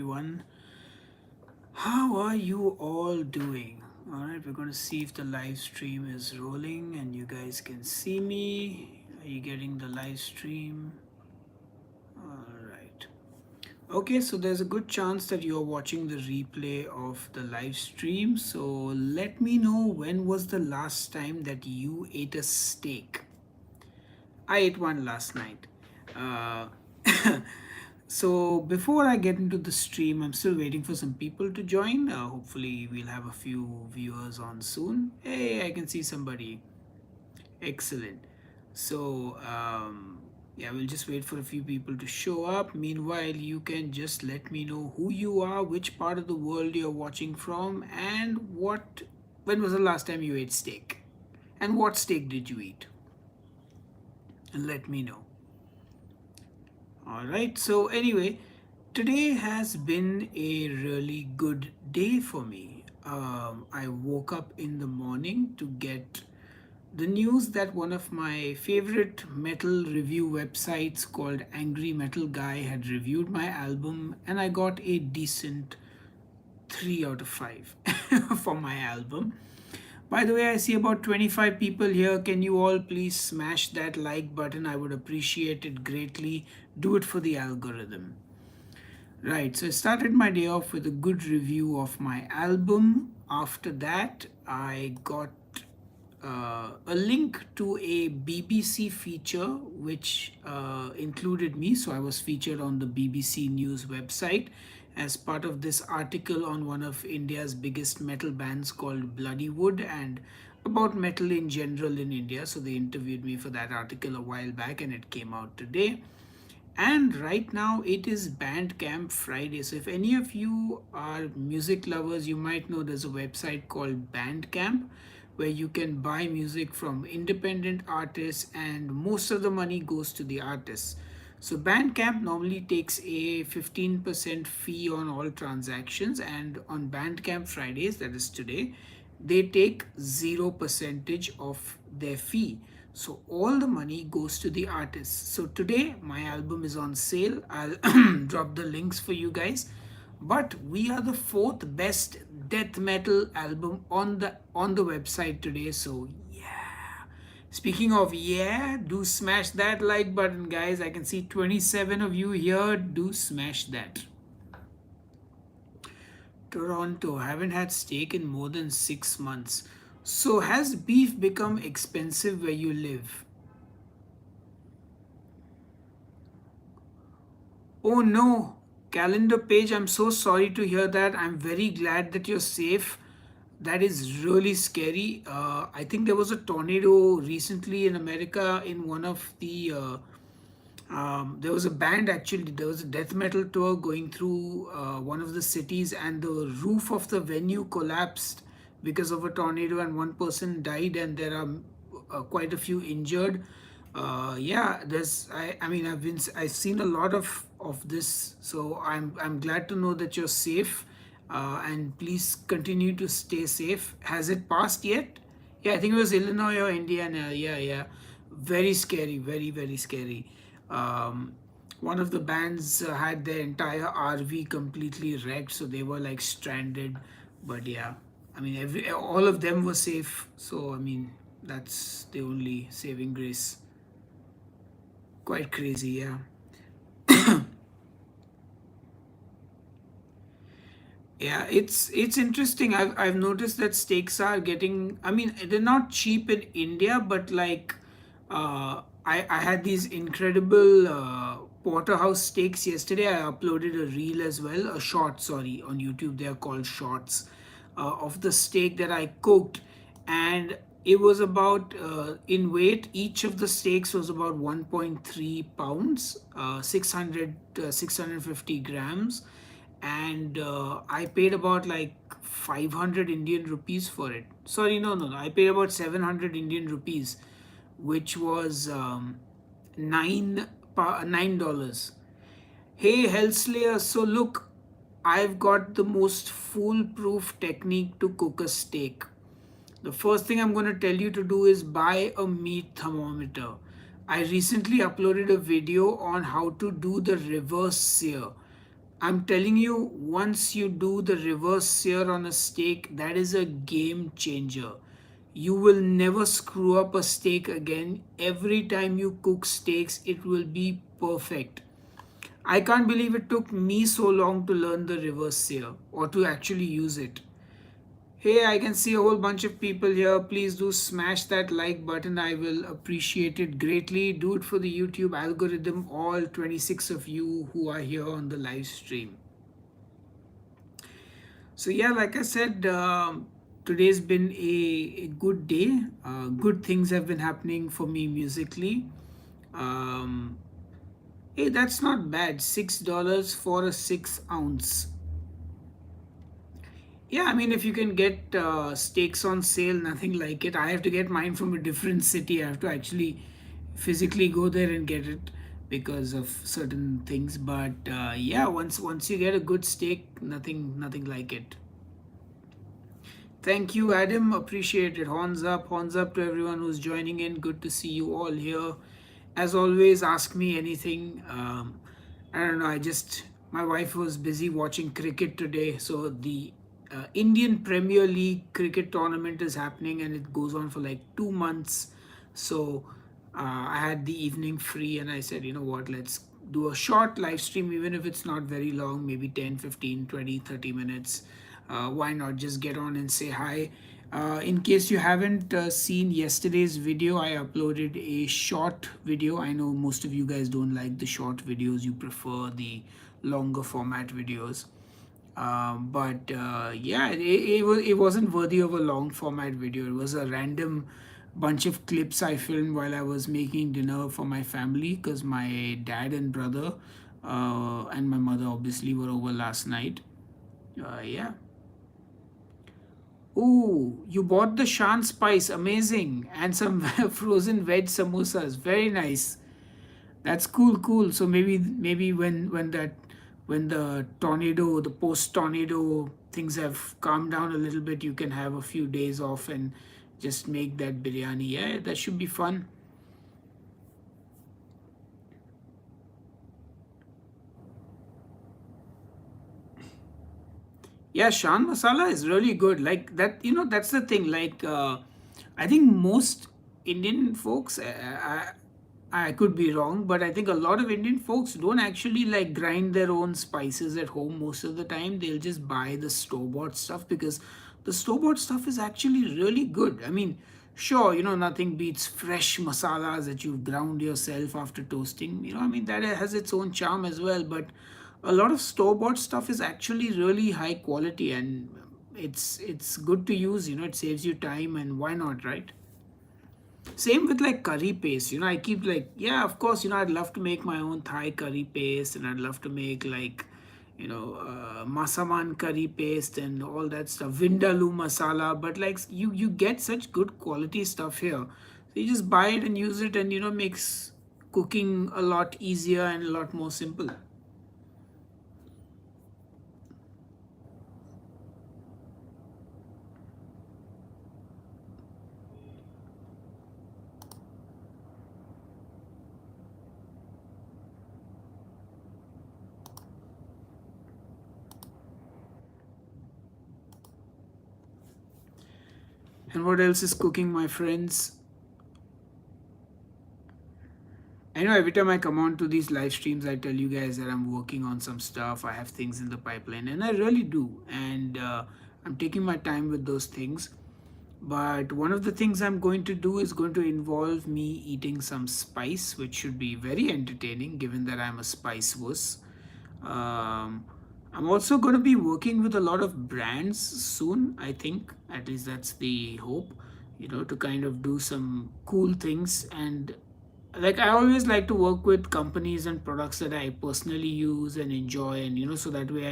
everyone. How are you all doing? Alright, we're going to see if the live stream is rolling and you guys can see me. Are you getting the live stream? Alright. Okay, so there's a good chance that you're watching the replay of the live stream. So let me know, when was the last time that you ate a steak? I ate one last night. Uh, so before I get into the stream, I'm still waiting for some people to join. Hopefully, we'll have a few viewers on soon. Hey, I can see somebody. Excellent. So, yeah, we'll just wait for a few people to show up. Meanwhile, you can just let me know who you are, which part of the world you're watching from, and when was the last time you ate steak? And what steak did you eat? And let me know. All right, so anyway, today has been a really good day for me. I woke up in the morning to get the news that one of my favorite metal review websites called Angry Metal Guy had reviewed my album, and I got a decent 3 out of 5 for my album. By the way, I see about 25 people here. Can you all please smash that like button? I would appreciate it greatly. Do it for the algorithm. Right, so I started my day off with a good review of my album. After that, I got a link to a BBC feature which included me. So I was featured on the BBC News website as part of this article on one of India's biggest metal bands called Bloodywood and about metal in general in India. So they interviewed me for that article a while back and it came out today. And right now it is Bandcamp Friday. So if any of you are music lovers, you might know there's a website called Bandcamp where you can buy music from independent artists and most of the money goes to the artists. So Bandcamp normally takes a 15% fee on all transactions, and on Bandcamp Fridays, that is today, they take 0 percentage of their fee. So all the money goes to the artists. So today my album is on sale. I'll drop the links for you guys. But we are the fourth best death metal album on the website today. So yeah. Speaking of yeah, do smash that like button, guys. I can see 27 of you here. Do smash that. Toronto, haven't had steak in more than 6 months. So has beef become expensive where you live? Oh no, calendar page, I'm so sorry to hear that. I'm very glad that you're safe. That is really scary. I think there was a tornado recently in America in one of the. There was a band actually, there was a death metal tour going through one of the cities, and the roof of the venue collapsed because of a tornado, and one person died, and there are quite a few injured. Yeah, I mean, I've seen a lot of this, so I'm glad to know that you're safe, and please continue to stay safe. Has it passed yet? Yeah, I think it was Illinois or Indiana. Yeah, yeah, very scary, very scary. Um, One of the bands had their entire RV completely wrecked, so they were like stranded. But yeah, I mean, all of them were safe. So I mean, that's the only saving grace. Quite crazy, yeah. Yeah, it's interesting. I've noticed that steaks are getting. I mean, they're not cheap in India, but like, I had these incredible porterhouse steaks yesterday. I uploaded a reel as well, a short, sorry, on YouTube. They are called shorts of the steak that I cooked, and it was about in weight. Each of the steaks was about 1.3 pounds, 650 grams, and I paid about like 500 Indian rupees for it. Sorry, no. I paid about 700 Indian rupees, which was $9. Hey, Hellslayer. So look, I've got the most foolproof technique to cook a steak. The first thing I'm going to tell you to do is buy a meat thermometer. I recently uploaded a video on how to do the reverse sear. I'm telling you, once you do the reverse sear on a steak, that is a game changer. You will never screw up a steak again. Every time you cook steaks, it will be perfect. I can't believe it took me so long to learn the reverse sear or to actually use it. Hey, I can see a whole bunch of people here. Please do smash that like button. I will appreciate it greatly. Do it for the YouTube algorithm, all 26 of you who are here on the live stream. So, yeah, like I said, today's been a good day. Good things have been happening for me musically. Um, hey, that's not bad. $6 for a 6 ounce. Yeah, I mean, if you can get steaks on sale, nothing like it. I have to get mine from a different city. I have to actually physically go there and get it because of certain things. But yeah, once you get a good steak, nothing like it. Thank you, Adam. Appreciate it. Horns up to everyone who's joining in. Good to see you all here. As always, ask me anything. I don't know. My wife was busy watching cricket today, so the Indian Premier League cricket tournament is happening, and it goes on for like 2 months. So I had the evening free, and I said, you know what, let's do a short live stream, even if it's not very long, maybe 10, 15, 20, 30 minutes. Why not just get on and say hi? In case you haven't seen yesterday's video, I uploaded a short video. I know most of you guys don't like the short videos, you prefer the longer format videos. But yeah, it wasn't worthy of a long format video. It was a random bunch of clips I filmed while I was making dinner for my family because my dad and brother and my mother obviously were over last night. Yeah. Ooh, you bought the Shan spice, amazing, and some frozen veg samosas, very nice. That's cool, cool. So maybe when the tornado, the post tornado things have calmed down a little bit, you can have a few days off and just make that biryani. Yeah, that should be fun. Yeah, Shan masala is really good. Like that, that's the thing. Like, I think most Indian folks, I could be wrong, but I think a lot of Indian folks don't actually like grind their own spices at home most of the time. They'll just buy the store-bought stuff because the store-bought stuff is actually really good. I mean, sure, nothing beats fresh masalas that you've ground yourself after toasting. I mean, that has its own charm as well, but a lot of store-bought stuff is actually really high quality and it's good to use. It saves you time, and why not, right? Same with like curry paste. I keep like, yeah, of course, I'd love to make my own Thai curry paste, and I'd love to make like, Masaman curry paste and all that stuff, Vindaloo masala. But like, you get such good quality stuff here. So you just buy it and use it, and makes cooking a lot easier and a lot more simple. And what else is cooking, my friends? I know every time I come on to these live streams, I tell you guys that I'm working on some stuff. I have things in the pipeline, and I really do. And I'm taking my time with those things. But one of the things I'm going to do is going to involve me eating some spice, which should be very entertaining given that I'm a spice wuss. Um, I'm also going to be working with a lot of brands soon, I think. At least that's the hope, to kind of do some cool things. And like, I always like to work with companies and products that I personally use and enjoy, and so that way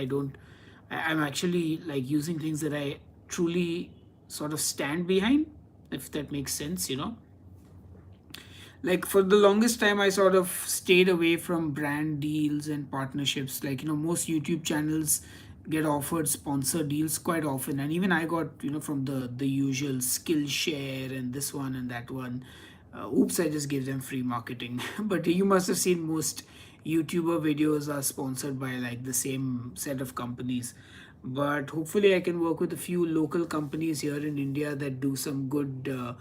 I'm actually like using things that I truly sort of stand behind, if that makes sense. Like, for the longest time, I sort of stayed away from brand deals and partnerships. Like, most YouTube channels get offered sponsor deals quite often, and even I got, from the usual Skillshare and this one and that one. Oops, I just gave them free marketing. But you must have seen most YouTuber videos are sponsored by like the same set of companies. But hopefully, I can work with a few local companies here in India that do some good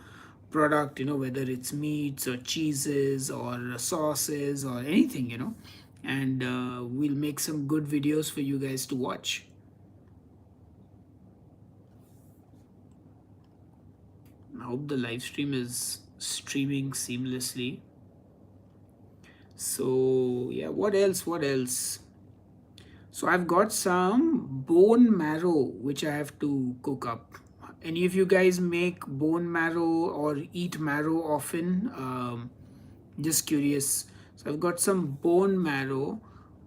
product, whether it's meats or cheeses or sauces or anything, and we'll make some good videos for you guys to watch. I hope the live stream is streaming seamlessly. So, yeah, what else? What else? So, I've got some bone marrow which I have to cook up. Any of you guys make bone marrow or eat marrow often? Just curious. So, I've got some bone marrow.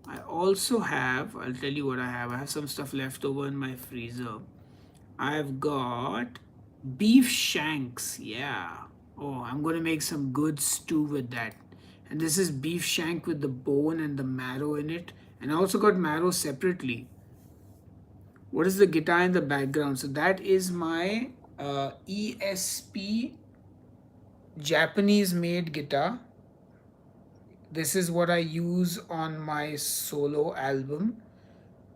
I also have, I'll tell you what I have some stuff left over in my freezer. I've got beef shanks. Yeah. Oh, I'm going to make some good stew with that. And this is beef shank with the bone and the marrow in it. And I also got marrow separately. What is the guitar in the background? So that is my ESP Japanese made guitar. This is what I use on my solo album.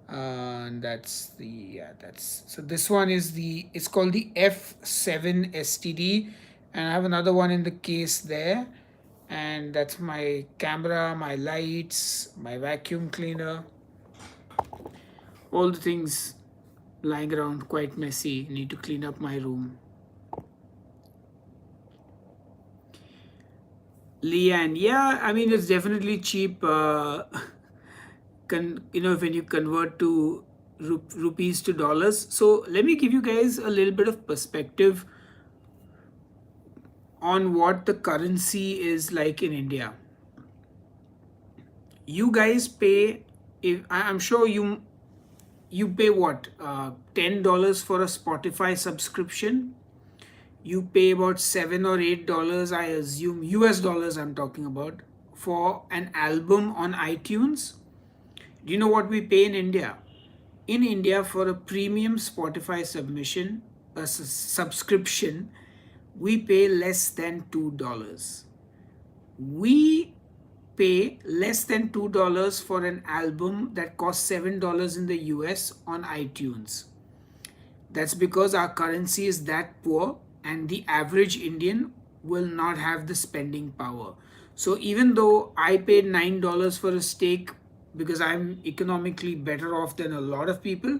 And that's the, yeah, that's, so this one is it's called the F7 STD, and I have another one in the case there, and that's my camera, my lights, my vacuum cleaner, all the things lying around quite messy. Need to clean up my room. Leanne, yeah, I mean it's definitely cheap. When you convert to rupees to dollars. So let me give you guys a little bit of perspective on what the currency is like in India. You guys pay, I'm sure you pay what, $10 for a Spotify subscription. You pay about $7 or $8, I assume, US dollars I'm talking about, for an album on iTunes. Do you know what we pay in India? In India, for a premium Spotify subscription, we pay less than $2. We pay less than $2 for an album that costs $7 in the US on iTunes. That's because our currency is that poor, and the average Indian will not have the spending power. So even though I paid $9 for a steak because I'm economically better off than a lot of people,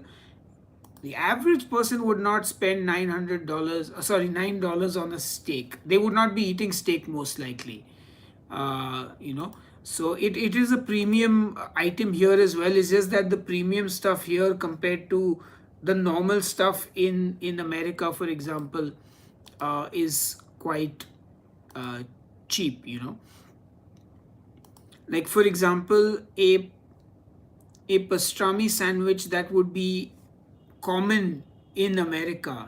the average person would not spend $9 on a steak. They would not be eating steak most likely. So it is a premium item here as well. It's just that the premium stuff here compared to the normal stuff in America, for example, is quite cheap. Like for example, a pastrami sandwich that would be common in America.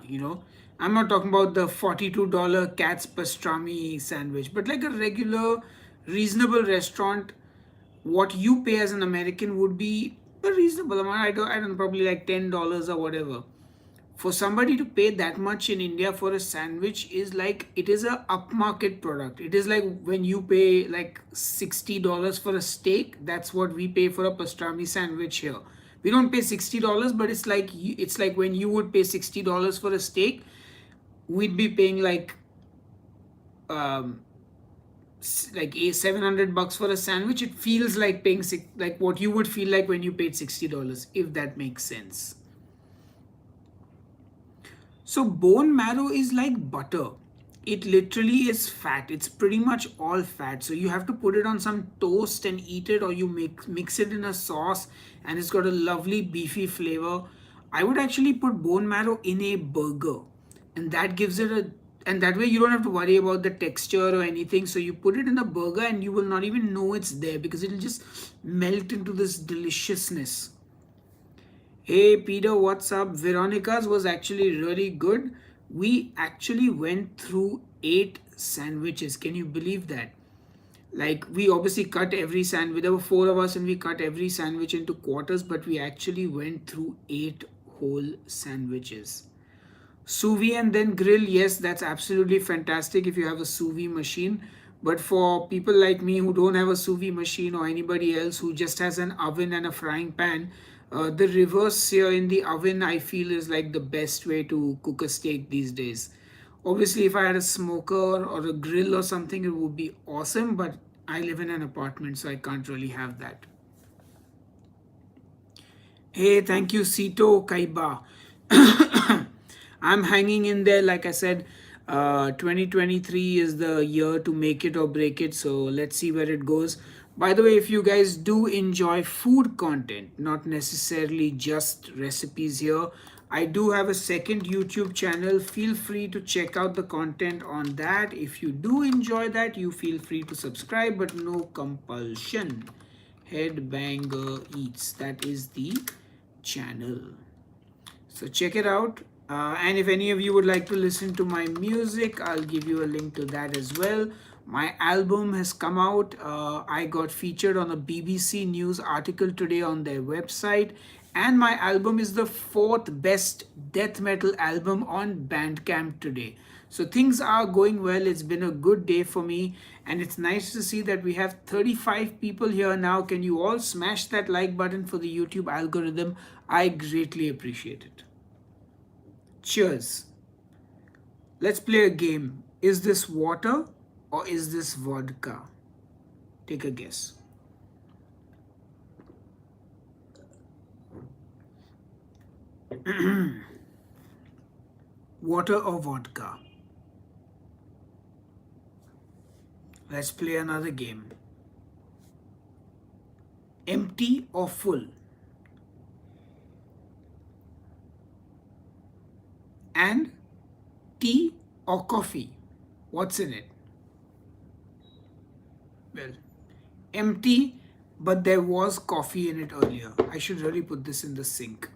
I'm not talking about the $42 Cat's pastrami sandwich, but like a regular, reasonable restaurant, what you pay as an American would be a reasonable amount. I don't probably like $10 or whatever. For somebody to pay that much in India for a sandwich is like, it is a upmarket product. It is like when you pay like $60 for a steak, that's what we pay for a pastrami sandwich here. We don't pay $60, but it's like when you would pay $60 for a steak, we'd be paying like a $700 for a sandwich. It feels like paying like what you would feel like when you paid $60, if that makes sense. So bone marrow is like butter. It literally is fat. It's pretty much all fat. So you have to put it on some toast and eat it, or you mix it in a sauce, and it's got a lovely beefy flavor. I would actually put bone marrow in a burger, and that gives it a, and that way you don't have to worry about the texture or anything. So you put it in a burger and you will not even know it's there because it'll just melt into this deliciousness. Hey Peter, what's up? Veronica's was actually really good. We actually went through 8 sandwiches. Can you believe that? Like, we obviously cut every sandwich. There were 4 of us and we cut every sandwich into quarters, but we actually went through 8 whole sandwiches. Sous vide and then grill, yes, that's absolutely fantastic if you have a sous vide machine. But for people like me who don't have a sous vide machine, or anybody else who just has an oven and a frying pan, the reverse sear in the oven I feel is like the best way to cook a steak these days. Obviously, if I had a smoker or a grill or something, it would be awesome, but I live in an apartment, so I can't really have that. Hey, thank you, Sito Kaiba. I'm hanging in there. Like I said, 2023 is the year to make it or break it. So let's see where it goes. By the way, if you guys do enjoy food content, not necessarily just recipes here, I do have a second YouTube channel. Feel free to check out the content on that. If you do enjoy that, you feel free to subscribe, but no compulsion. Headbanger Eats, that is the channel. So check it out. And if any of you would like to listen to my music, I'll give you a link to that as well. My album has come out. I got featured on a BBC News article today on their website. And my album is the fourth best death metal album on Bandcamp today. So things are going well. It's been a good day for me. And it's nice to see that we have 35 people here now. Can you all smash that like button for the YouTube algorithm? I greatly appreciate it. Cheers. Let's play a game. Is this water or is this vodka? Take a guess. Water or vodka? Let's play another game. Empty or full? And tea or coffee? What's in it? Well, empty, but there was coffee in it earlier. I should really put this in the sink.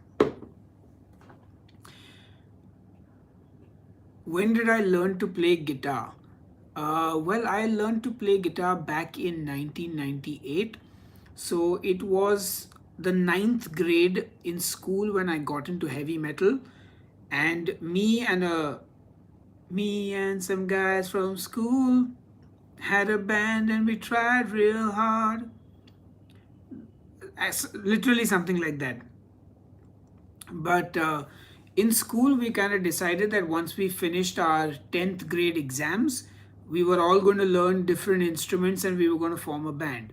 When did I learn to play guitar? Well, I learned to play guitar back in 1998. So it was the ninth grade in school when I got into heavy metal. And me and some guys from school had a band and we tried real hard. Literally something like that. But in school, we kind of decided that once we finished our 10th grade exams, we were all going to learn different instruments and we were going to form a band.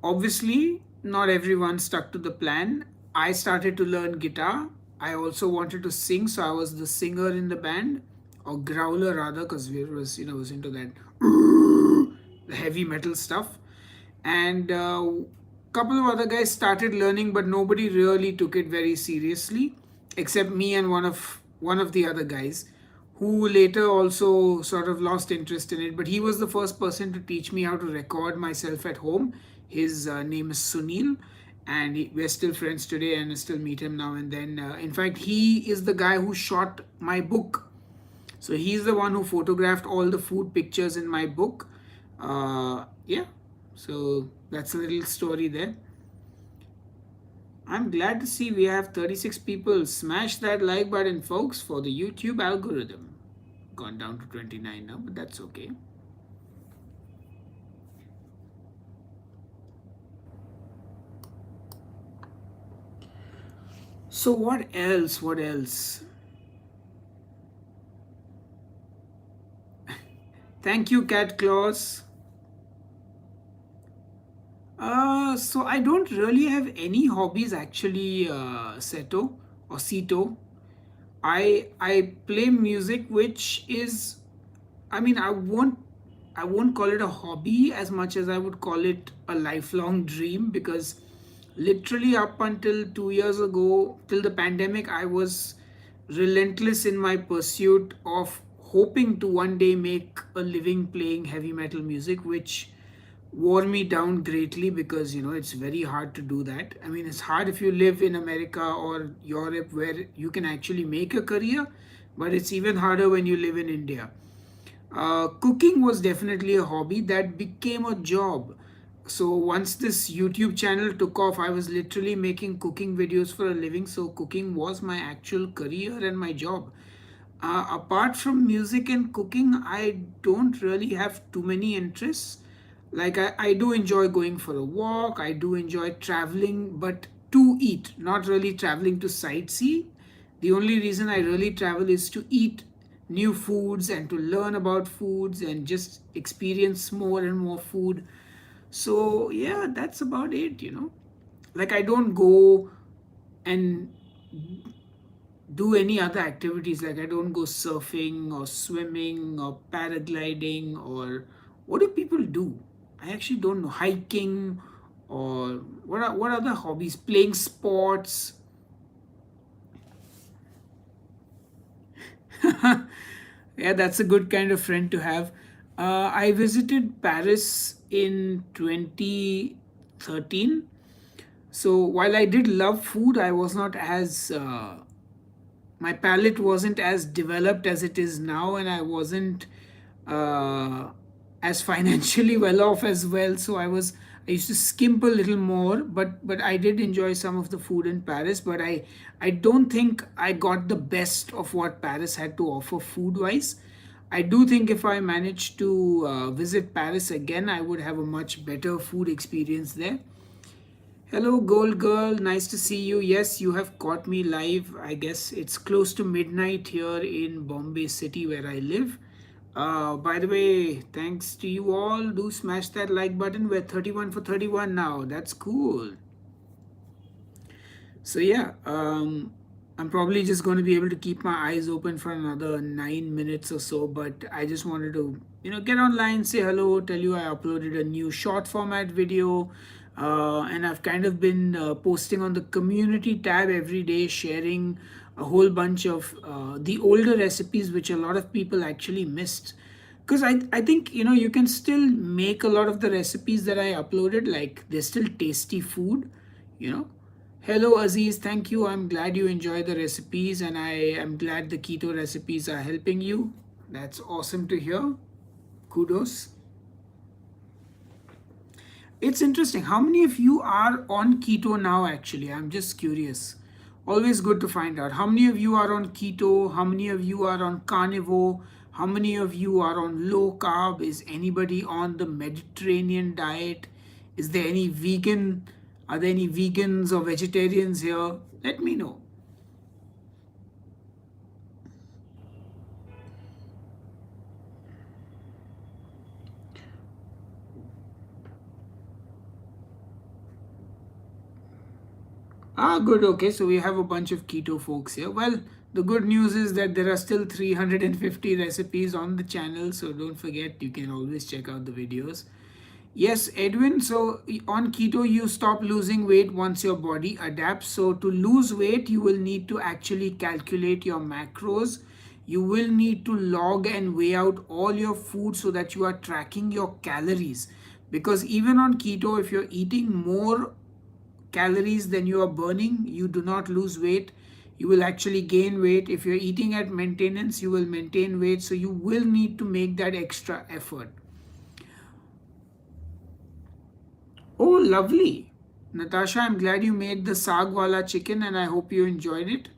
Obviously, not everyone stuck to the plan. I started to learn guitar. I also wanted to sing, so I was the singer in the band, or growler rather, because we was into that heavy metal stuff. And couple of other guys started learning, but nobody really took it very seriously, except me and one of the other guys, who later also sort of lost interest in it. But he was the first person to teach me how to record myself at home. His name is Sunil, and we're still friends today, and I still meet him now and then. In fact, he is the guy who shot my book. So he's the one who photographed all the food pictures in my book. Yeah, so that's a little story there. I'm glad to see we have 36 people. Smash that like button, folks, for the YouTube algorithm. Gone down to 29 now, but that's okay. So what else? What else? Thank you, Cat Claus. So I don't really have any hobbies actually, Seto or Sito. I play music, which is, I mean, I won't call it a hobby as much as I would call it a lifelong dream, because literally up until 2 years ago, till the pandemic, I was relentless in my pursuit of hoping to one day make a living playing heavy metal music, which wore me down greatly, because it's very hard to do that. I mean, it's hard if you live in America or Europe where you can actually make a career, but it's even harder when you live in India. Cooking was definitely a hobby that became a job. So once this YouTube channel took off, I was literally making cooking videos for a living. So cooking was my actual career and my job. Apart from music and cooking, I don't really have too many interests. Like, I do enjoy going for a walk, I do enjoy traveling, but to eat, not really traveling to sightsee. The only reason I really travel is to eat new foods and to learn about foods and just experience more and more food. So, yeah, that's about it. Like, I don't go and do any other activities. Like, I don't go surfing or swimming or paragliding, or what do people do? I actually don't know. Hiking, or what other hobbies? Playing sports. Yeah, that's a good kind of friend to have. I visited Paris in 2013. So while I did love food, I was not as my palate wasn't as developed as it is now, and I wasn't uh, as financially well off as well. So I used to skimp a little more, but I did enjoy some of the food in Paris. But I don't think I got the best of what Paris had to offer food wise. I do think if I managed to visit Paris again, I would have a much better food experience there. Hello, Gold Girl. Nice to see you. Yes, you have caught me live. I guess it's close to midnight here in Bombay City where I live. By the way, thanks to you all. Do smash that like button. We're 31 for 31 now. That's cool. So yeah, I'm probably just going to be able to keep my eyes open for another 9 minutes or so. But I just wanted to, get online, say hello, tell you I uploaded a new short format video, and I've kind of been posting on the community tab every day, sharing a whole bunch of the older recipes which a lot of people actually missed. Because I think you can still make a lot of the recipes that I uploaded, like they're still tasty food, you know Hello Aziz, thank you. I'm glad you enjoy the recipes, and I am glad the keto recipes are helping you. That's awesome to hear. Kudos. It's interesting. How many of you are on keto now, actually? I'm just curious. Always good to find out. How many of you are on keto? How many of you are on carnivore? How many of you are on low carb? Is anybody on the Mediterranean diet? Is there any vegan? Are there any vegans or vegetarians here? Let me know. Ah, good. Okay, so we have a bunch of keto folks here. Well, the good news is that there are still 350 recipes on the channel, so don't forget, you can always check out the videos. Yes, Edwin. So on keto, you stop losing weight once your body adapts. So to lose weight, you will need to actually calculate your macros. You will need to log and weigh out all your food so that you are tracking your calories. Because even on keto, if you're eating more calories than you are burning, you do not lose weight. You will actually gain weight. If you're eating at maintenance, you will maintain weight. So you will need to make that extra effort. Oh, lovely. Natasha, I'm glad you made the sagwala chicken and I hope you enjoyed it.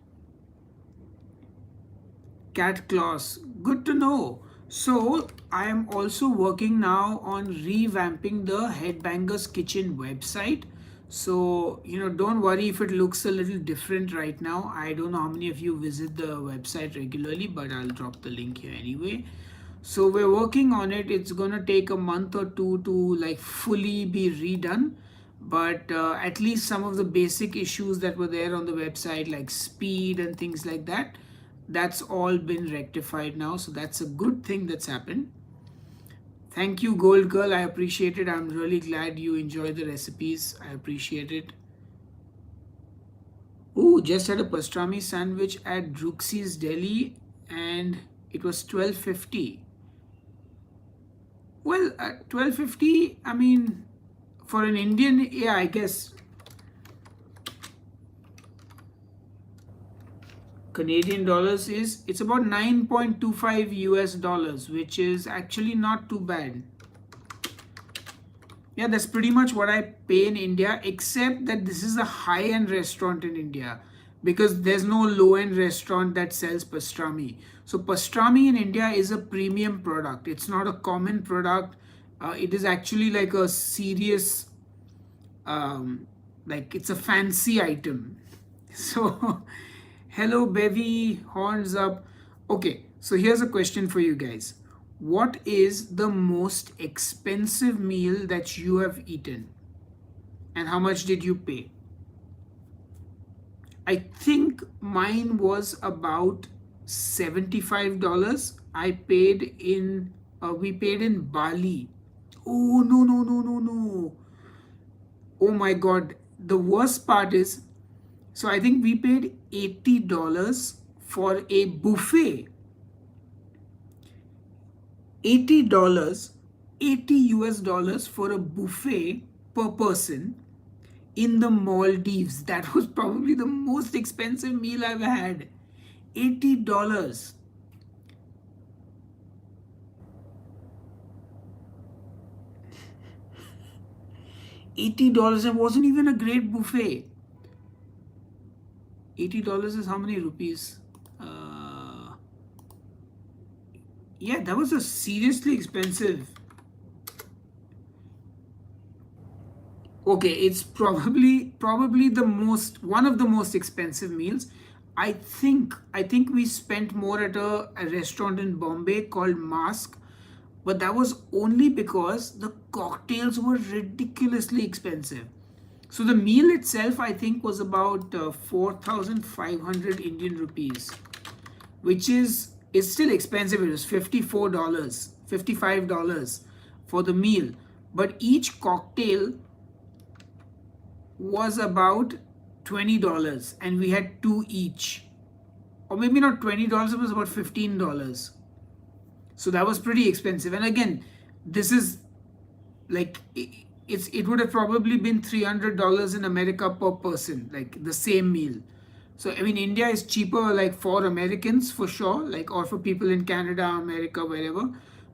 Cat claws. Good to know. So, I am also working now on revamping the Headbangers Kitchen website. So, don't worry if it looks a little different right now. I don't know how many of you visit the website regularly, but I'll drop the link here anyway. So we're working on it. It's gonna take a month or two to like fully be redone, but at least some of the basic issues that were there on the website, like speed and things like that, that's all been rectified now. So that's a good thing that's happened. Thank you, Gold Girl. I appreciate it. I'm really glad you enjoy the recipes. I appreciate it. Ooh, just had a pastrami sandwich at Druxi's Deli, and it was 12.50. Well, 12.50, I mean, for an Indian, yeah, I guess Canadian dollars it's about 9.25 US dollars, which is actually not too bad. Yeah, that's pretty much what I pay in India, except that this is a high-end restaurant in India. because there's no low end restaurant that sells pastrami. So pastrami in India is a premium product. It's not a common product. It is actually like a serious, like it's a fancy item. So hello Bevy, horns up. Okay, so here's a question for you guys. What is the most expensive meal that you have eaten, and how much did you pay? I think mine was about $75. We paid in Bali. Oh, no, no, no, no, no. Oh my God. The worst part is, so I think we paid $80 for a buffet. $80, 80 US dollars for a buffet per person in the Maldives. That was probably the most expensive meal I've had. $80. $80. It wasn't even a great buffet. $80 is how many rupees? Yeah, that was a seriously expensive. Okay, it's probably the most one of the most expensive meals. I think we spent more at a restaurant in Bombay called Mask, but that was only because the cocktails were ridiculously expensive. So the meal itself, I think, was about 4,500 Indian rupees, which is still expensive. It was $54, $55 for the meal, but each cocktail was about $20, and we had two each, or maybe not $20. It was about $15. So that was pretty expensive. And again, this is like it would have probably been $300 in America per person, like the same meal. So I mean, India is cheaper, like for Americans for sure, like, or for people in Canada, America, wherever.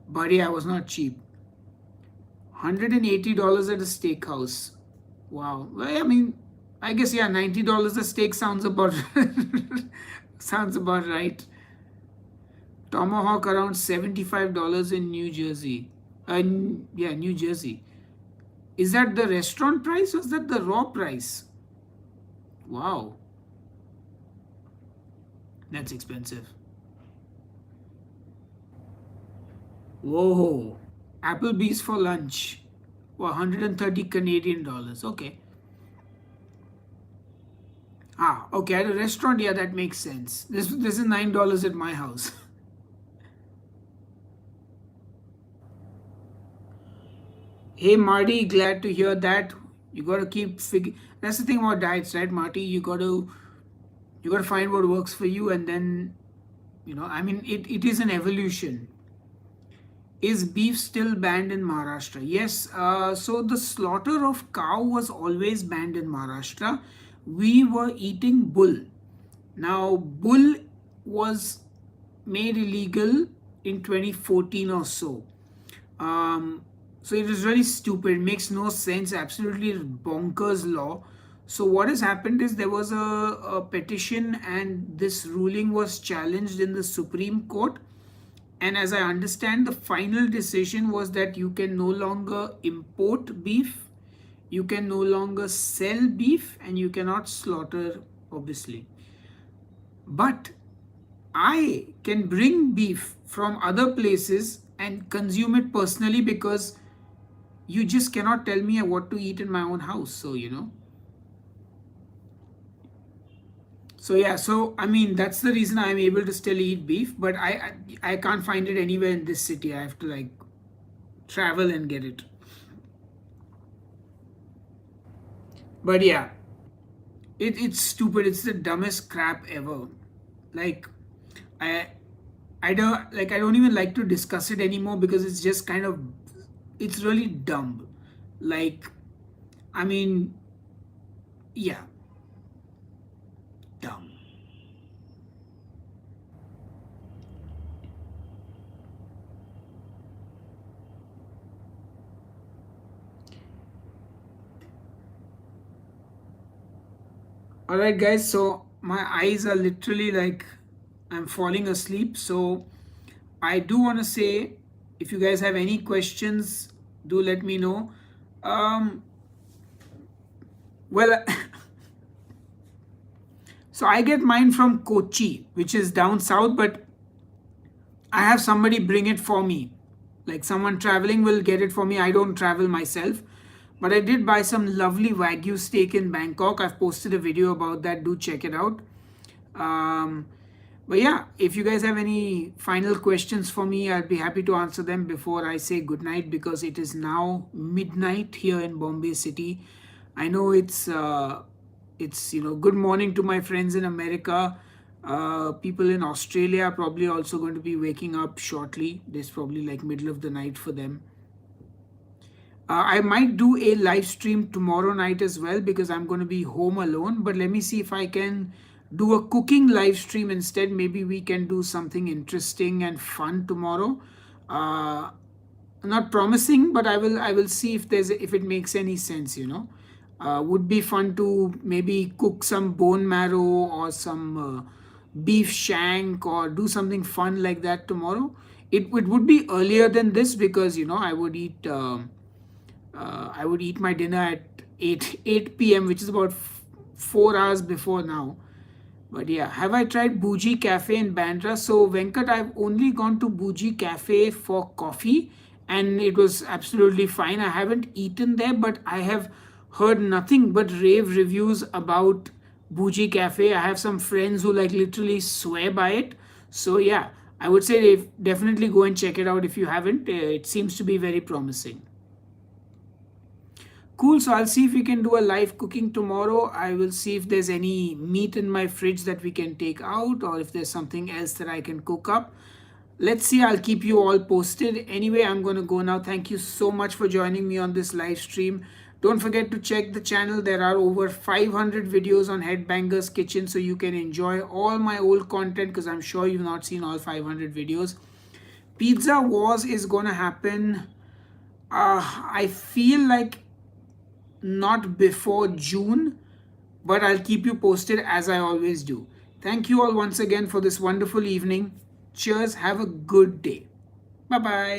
But yeah, it was not cheap. $180 at a steakhouse. Wow. Well, I mean, I guess yeah, $90 a steak sounds about sounds about right. Tomahawk around $75 in New Jersey. Yeah, New Jersey. Is that the restaurant price or is that the raw price? Wow, that's expensive. Whoa. Applebee's for lunch. 130 Canadian dollars. Okay. Ah, okay. At a restaurant, yeah, that makes sense. This is $9 at my house. Hey Marty, glad to hear that. You gotta keep fig. That's the thing about diets, right, Marty? You gotta find what works for you, and then I mean, it is an evolution. Is beef still banned in Maharashtra? Yes. So the slaughter of cow was always banned in Maharashtra. We were eating bull. Now, bull was made illegal in 2014 or so. So it was really stupid. It makes no sense. Absolutely bonkers law. So what has happened is there was a petition, and this ruling was challenged in the Supreme Court. And as I understand, the final decision was that you can no longer import beef, you can no longer sell beef, and you cannot slaughter, obviously. But I can bring beef from other places and consume it personally, because you just cannot tell me what to eat in my own house. So yeah, so I mean, that's the reason I'm able to still eat beef, but I can't find it anywhere in this city. I have to like travel and get it. But yeah, it's stupid. It's the dumbest crap ever. Like I I don't even like to discuss it anymore, because it's just kind of, it's really dumb. Like, I mean, yeah, dumb. All right, guys. So my eyes are literally like I'm falling asleep. So I do want to say, if you guys have any questions, do let me know. Um, well, so I get mine from Kochi, which is down south, but I have somebody bring it for me. Like someone traveling will get it for me. I don't travel myself. But I did buy some lovely Wagyu steak in Bangkok. I've posted a video about that. Do check it out. Um, but yeah, if you guys have any final questions for me, I'd be happy to answer them before I say goodnight, because it is now midnight here in Bombay City. I know it's good morning to my friends in America. People in Australia are probably also going to be waking up shortly. It's probably like middle of the night for them. I might do a live stream tomorrow night as well, because I'm going to be home alone. But let me see if I can do a cooking live stream instead. Maybe we can do something interesting and fun tomorrow. Uh, Not promising, but I will see if it makes any sense. Would be fun to maybe cook some bone marrow or some beef shank, or do something fun like that tomorrow. It would be earlier than this, because I would eat my dinner at 8 p.m., which is about 4 hours before now. But yeah, have I tried Bougie Cafe in Bandra? So Venkat, I've only gone to Bougie Cafe for coffee, and it was absolutely fine. I haven't eaten there, but I have heard nothing but rave reviews about Bougie Cafe. I have some friends who like literally swear by it. So yeah, I would say definitely go and check it out if you haven't. It seems to be very promising. Cool. So I'll see if we can do a live cooking tomorrow. I will see if there's any meat in my fridge that we can take out, or if there's something else that I can cook up. Let's see. I'll keep you all posted. Anyway, I'm going to go now. Thank you so much for joining me on this live stream. Don't forget to check the channel. There are over 500 videos on Headbangers Kitchen, so you can enjoy all my old content, because I'm sure you've not seen all 500 videos. Pizza Wars is going to happen. I feel like not before June, but I'll keep you posted as I always do. Thank you all once again for this wonderful evening. Cheers. Have a good day. Bye bye.